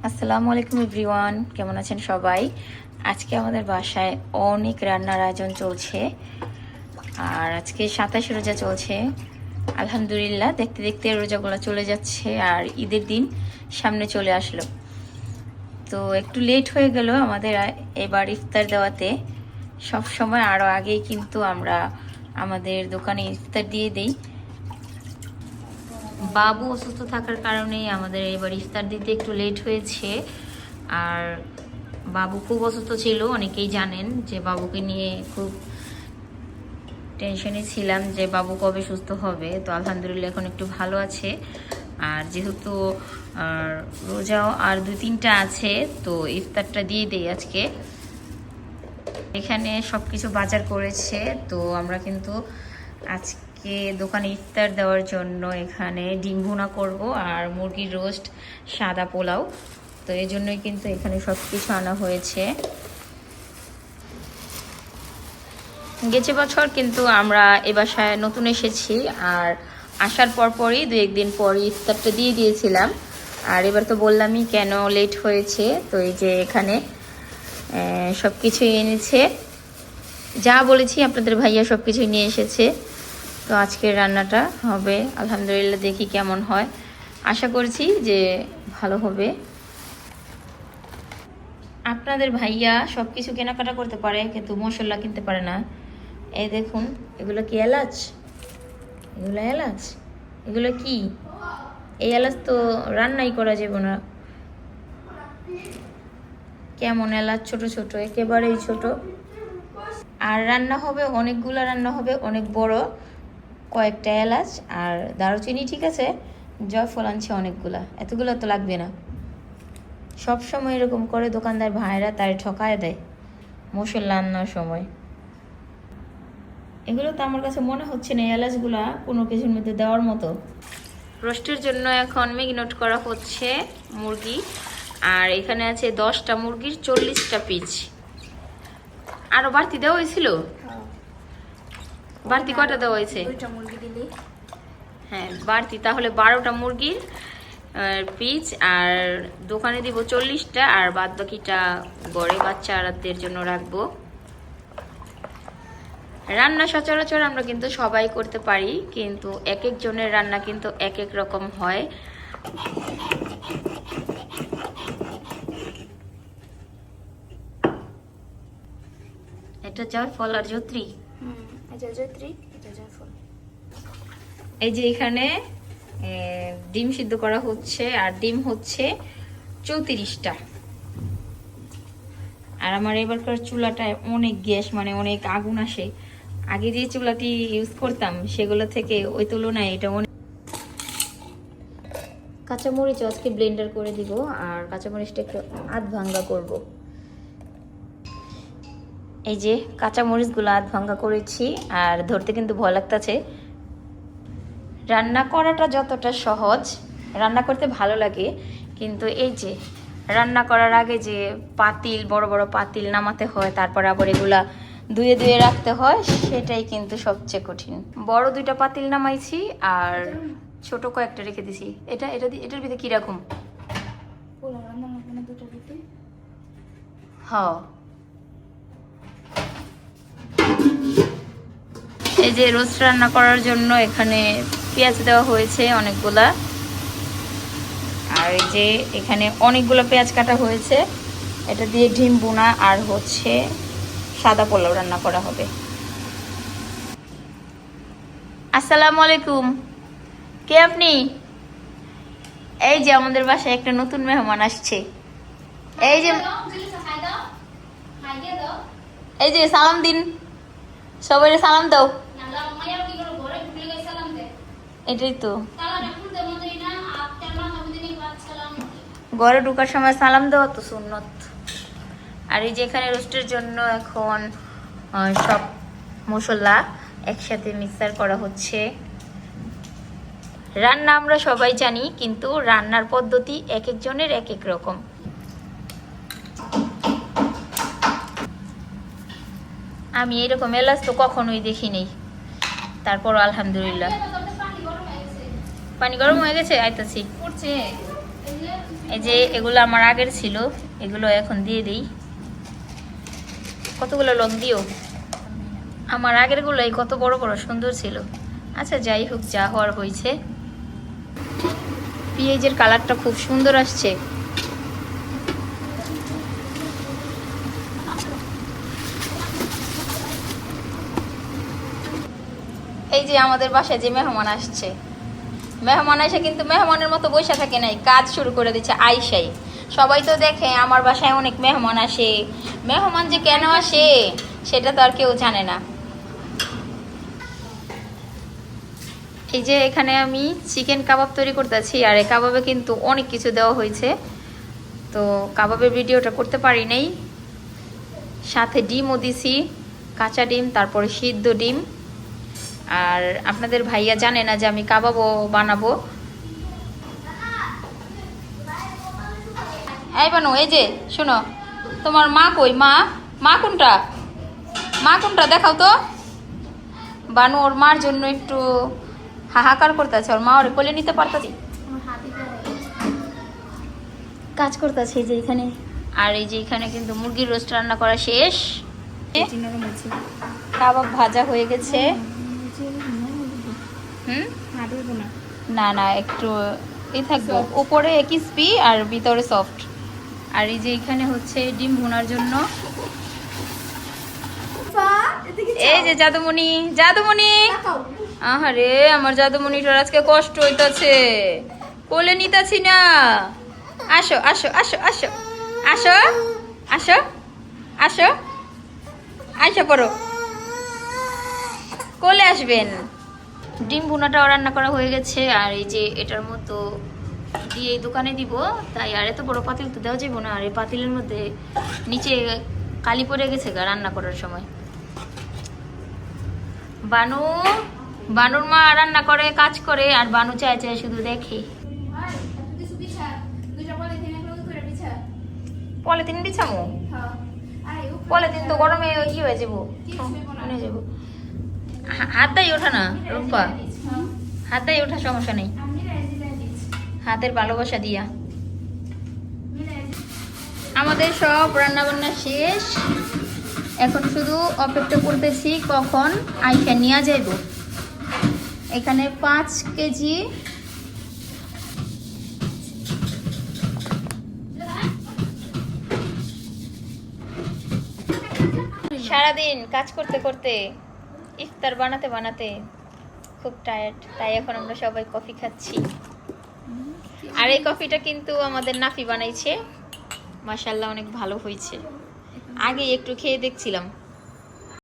আসসালামু আলাইকুম এভরিওয়ান, কেমন আছেন সবাই? আজকে আমাদের বাসায় অনেক রান্নার আয়োজন চলছে। আর আজকে 27 রোজা চলছে। আলহামদুলিল্লাহ, দেখতে দেখতে রোজাগুলো চলে যাচ্ছে আর ঈদের দিন সামনে চলে আসলো। তো একটু লেট হয়ে গেল আমাদের এবার ইফতার দেওয়াতে। সব সময় আরও আগেই কিন্তু আমরা আমাদের দোকানে ইফতার দিয়ে দিই। বাবু অসুস্থ থাকার কারণে আমাদের এবার ইফতার দিতে একটু লেট হয়েছে। আর বাবু খুব অসুস্থ ছিল, অনেকেই জানেন যে বাবুকে নিয়ে খুব টেনশনে ছিলাম যে বাবু কবে সুস্থ হবে। তো আলহামদুলিল্লাহ এখন একটু ভালো আছে। আর যেহেতু রোজাও আর 2-3টা আছে, তো ইফতারটা দিয়ে দেই আজকে। এখানে সব কিছু বাজার করেছে, তো আমরা কিন্তু আজকে দোকানে ইফতার দেওয়ার জন্য এখানে ডিম ভুনা করবো আর মুরগির রোস্ট, সাদা পোলাও। তো এই জন্যই কিন্তু এখানে সব কিছু আনা হয়েছে। গেছে বছর কিন্তু আমরা এ বাসায় নতুন এসেছি, আর আসার পরই 2-1 দিন পর ইফতারটা দিয়ে দিয়েছিলাম। আর এবার তো বললামই কেন লেট হয়েছে। তো এই যে এখানে সব কিছুই এনেছে, যা বলেছি আপনাদের ভাইয়া সব কিছুই নিয়ে এসেছে। তো আজকের রান্নাটা হবে আলহামদুলিল্লাহ, দেখি কেমন হয়। আশা করছি যে ভালো হবে। আপনাদের ভাইয়া সব কিছু কেনাকাটা করতে পারে, কিন্তু মশলা কিনতে পারে না। এই দেখুন, এগুলো কি এলাচ? এগুলো এলাচ? এগুলো কি? এই এলাচ তো রান্নাই করা যাবে না। কেমন এলাচ, ছোট ছোট, একেবারেই ছোট। আর রান্না হবে অনেকগুলো, রান্না হবে অনেক বড়। কয়েকটা এলাচ আর দারুচিনি, ঠিক আছে, জয়ফল আনছে অনেকগুলা, এতগুলো তো লাগবে না। সব সময় এরকম করে দোকানদার ভাইরা তাই ঠকায় দেয় মশলা আনার সময়। এগুলো তো আমার কাছে মনে হচ্ছে না এলাচগুলা কোনো কিছুর মধ্যে দেওয়ার মতো। রোস্টের জন্য এখন ম্যারিনেট করা হচ্ছে মুরগি। আর এখানে আছে 10টা মুরগির 40টা পিস। আরো বাড়তি দেওয়া হয়েছিল? বাড়তি কয়টা দেওয়া হয়েছে? 2টা মুরগি দিলি। হ্যাঁ, বাড়তি তাহলে 12টা মুরগির পিস। আর দোকানে দিব 40টা, আর বাদ বাকিটা গড়ে বাচ্চাদের জন্য রাখবো। রান্না সচরাচর আমরা কিন্তু সবাই করতে পারি, কিন্তু এক একজনের রান্না কিন্তু এক এক রকম হয়। এটা জয়ফল আর জয়ত্রী। এটা জয়ত্রী, এটা জয়ফল। এই যে এখানে ডিম সিদ্ধ করা হচ্ছে, আর ডিম হচ্ছে 34টা। আর আমার এবারকার চুলাটায় অনেক গ্যাস, মানে অনেক আগুন আসে। আগে যে চুলাটি ইউজ করতাম সেগুলো থেকে ওই তুলনায় এটা অনেক। কাঁচামরিচ আজকে ব্লেন্ডার করে দিব, আর কাঁচামরিচটা একটু আধ ভাঙ্গা করব। এই যে কাঁচামরিচগুলো আধ ভাঙ্গা করেছি, আর ধরতে কিন্তু ভয় লাগতেছে। রান্না করাটা যতটা সহজ, রান্না করতে ভালো লাগে, কিন্তু এই যে রান্না করার আগে যে পাতিল, বড় বড় পাতিল নামাতে হয়, তারপর আবার এগুলা ধুয়ে ধুয়ে রাখতে হয়, সেটাই কিন্তু সবচেয়ে কঠিন। বড় 2টা পাতিল নামাইছি আর ছোট কয়েকটা রেখে দিছি। এটার ভিতরে কি রাখুম? পোলাও রান্না লাগবে না 2টা দিতে? হ্যাঁ, এই যে রোস্ট রান্না করার জন্য এখানে পেঁয়াজ দেওয়া হয়েছে অনেকগুলা। আর এই যে এখানে অনেকগুলো পেঁয়াজ কাটা হয়েছে। এটা দিয়ে ডিম বোনা আর হচ্ছে সাদা পোলাও রান্না করা হবে। আসসালামু আলাইকুম, কে আপনি? এই যে আমাদের বাসায় একটা নতুন মেহমান আসছে। এই যে এই যে সালাম দিন, সবাই সালাম দাও। এটাই তো, ঘরে ঢোকার সময় সালাম দেওয়া তো সুন্নত। আর এই যে এখানে রোস্টের জন্য এখন সব মশলা একসাথে মিক্সার করা হচ্ছে। রান্না আমরা সবাই জানি, কিন্তু রান্নার পদ্ধতি এক একজনের এক এক রকম। আমি এরকম এলাচ তো কখনোই দেখিনি, তারপর আলহামদুলিল্লাহ। পানি গরম হয়ে গেছে, আইতাছি। পড়ছে। এই এই যে এগুলো আমার আগের ছিল, এগুলো এখন দিয়ে দিই। কতগুলো লং দিও? আমার আগের গুলোই কত বড় বড় সুন্দর ছিল। আচ্ছা যাই হোক, যা হওয়ার হয়েছে। পেঁয়াজের কালারটা খুব সুন্দর আসছে। এই যে আমাদের বাসায় যে মেহমান আসছে, মেহমান এসে কিন্তু মেহমানের মতো বসে থাকে নাই, কাজ শুরু করে দিচ্ছে আইসাই। সবাই তো দেখে আমার বাসায় অনেক মেহমান আসে, মেহমান যে কেন আসে সেটা তো আর কেউ জানে না। এই যে এখানে আমি চিকেন কাবাব তৈরি করতেছি, আর এই কাবাবে কিন্তু অনেক কিছু দেওয়া হয়েছে, তো কাবাবের ভিডিওটা করতে পারি নাই। সাথে ডিমও দিছি, কাঁচা ডিম, তারপরে সিদ্ধ ডিম। আর আপনাদের ভাইয়া জানে না যে আমি কাবাবও বানাবো। এই বানু, এই যে শোনো, তোমার মা কই? মা কোনটা? মা কোনটা দেখাও তো। বানু ওর মার জন্য একটু হাহাকার করতেছে, ওর মা ওরে কোলে নিতে পারতাছি, কাজ করতেছে এই যে এখানে। আর এই যে এখানে কিন্তু মুরগির রোস্ট রান্না করা শেষ, কাবাব ভাজা হয়ে গেছে। না না, একটু থাকবো, উপরে ক্রিসপি আর ভিতরে সফট। আর এই যে এখানে হচ্ছে ডিম ভুনার জন্য, এই যে জাদুমণি, আহারে আমার জাদুমণিটার আজকে কষ্ট হইতাছে, কোলে নিতাছি না। আসো আসো আসো আসো আসো আসো আসো আসো পড়ো, কোলে আসবেন। ডিম ভুনাটাও রান্না করা হয়ে গেছে। আর এই যে এটার মতো দিয়ে এই দোকানে দিব, তাই আর এত বড় পাতিল তো দেওয়া যাবে না। আর এই পাতিলের মধ্যে নিচে কালি পড়ে গেছে গা রান্না করার সময়। বানুর মা রান্না করে, কাজ করে, আর বানু চায় চায় শুধু দেখে। পলিথিন বিছামো? পলিথিন তো গরমে ই হয়ে যাবো, হাতটাই ওঠা না রূপা, হাতটাই ওঠা, সমস্যা নেই, হাতের ভালোবাসা দিয়া। আমাদের সব রান্না বান্না শেষ, এখন শুধু অপেক্ষা করতেছি কখন আইসা নিয়ে যাইব। এখানে 5 কেজি সারাদিন কাজ করতে করতে, ইফতার বানাতে বানাতে খুব টায়ার্ড, তাই এখন আমরা সবাই কফি খাচ্ছি। আর এই কফিটা কিন্তু আমাদের নাফি বানাইছে, মাশাআল্লাহ অনেক ভালো হয়েছে। আগে একটু খেয়ে দেখছিলাম,